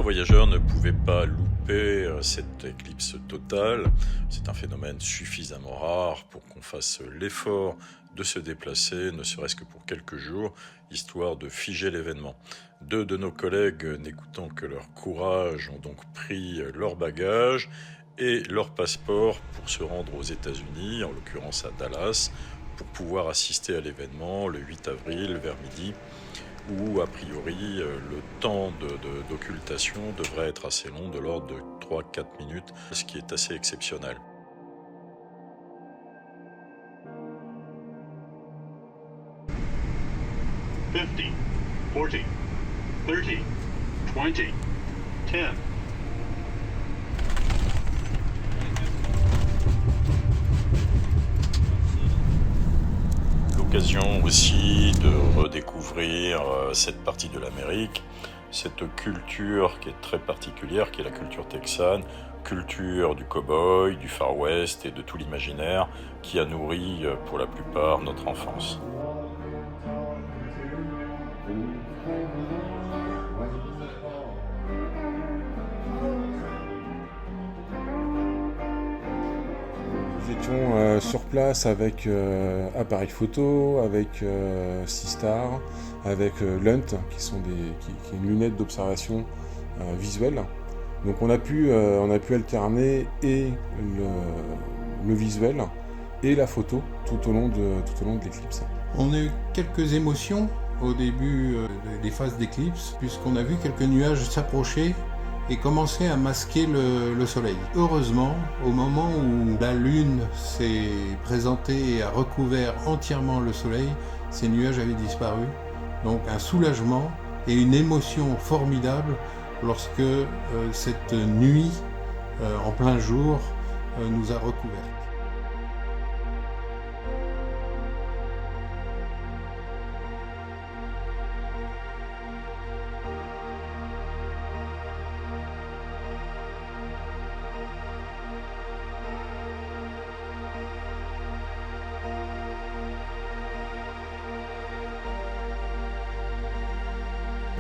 Notre voyageur ne pouvait pas louper cette éclipse totale. C'est un phénomène suffisamment rare pour qu'on fasse l'effort de se déplacer, ne serait-ce que pour quelques jours, histoire de figer l'événement. Deux de nos collègues, n'écoutant que leur courage, ont donc pris leurs bagages et leur passeport pour se rendre aux États-Unis, en l'occurrence à Dallas, pour pouvoir assister à l'événement le 8 avril vers midi, où a priori le temps d'occultation devrait être assez long, de l'ordre de 3-4 minutes, ce qui est assez exceptionnel. « 50, 40, 30, 20, 10. L'occasion aussi de redécouvrir cette partie de l'Amérique, cette culture qui est très particulière, qui est la culture texane, culture du cow-boy, du Far West et de tout l'imaginaire qui a nourri pour la plupart notre enfance. Nous étions sur place avec appareil photo, avec Seastar, avec Lunt, qui est une lunette d'observation visuelle. Donc on a pu alterner et le visuel et la photo tout au long de l'éclipse. On a eu quelques émotions au début des phases d'éclipse, puisqu'on a vu quelques nuages s'approcher et commencer à masquer le soleil. Heureusement, au moment où la lune s'est présentée et a recouvert entièrement le soleil, ces nuages avaient disparu. Donc un soulagement et une émotion formidable lorsque cette nuit en plein jour nous a recouverts.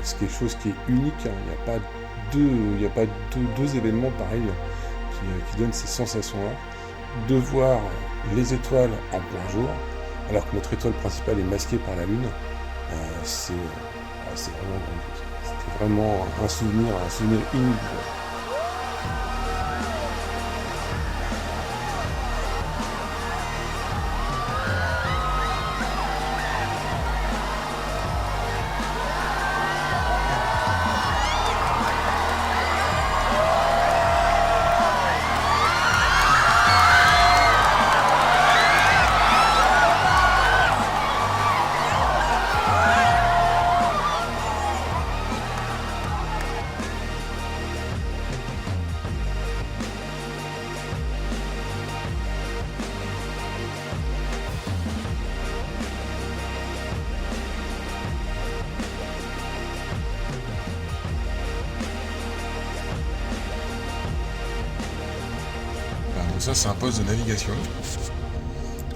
C'est quelque chose qui est unique, il n'y a pas deux événements pareils qui donnent ces sensations-là. De voir les étoiles en plein jour, alors que notre étoile principale est masquée par la Lune, c'est vraiment grandiose. C'était vraiment un souvenir inoubliable. Ça, c'est un poste de navigation.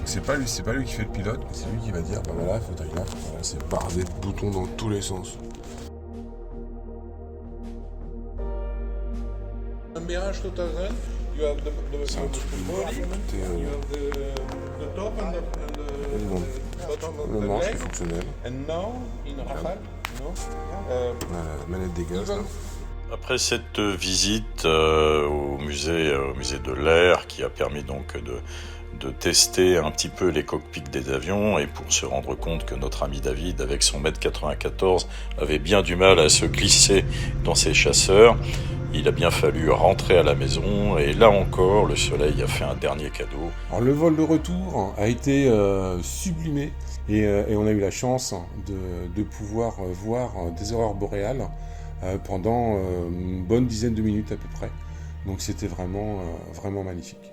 C'est pas lui qui fait le pilote, mais c'est lui qui va dire bah voilà, il faudrait là. Voilà, c'est bardé de boutons dans tous les sens. Mirage 2000, you have the body, you have the top and the bottom of Le the manche leg, est fonctionnel. and now in Rafale, La manette des gaz. Là. Après cette visite au musée de l'air, qui a permis donc de tester un petit peu les cockpits des avions, et pour se rendre compte que notre ami David, avec son 1m94, avait bien du mal à se glisser dans ses chasseurs, il a bien fallu rentrer à la maison, et là encore, le soleil a fait un dernier cadeau. Alors, le vol de retour a été sublimé, et on a eu la chance de pouvoir voir des aurores boréales pendant une bonne dizaine de minutes à peu près. Donc c'était vraiment magnifique.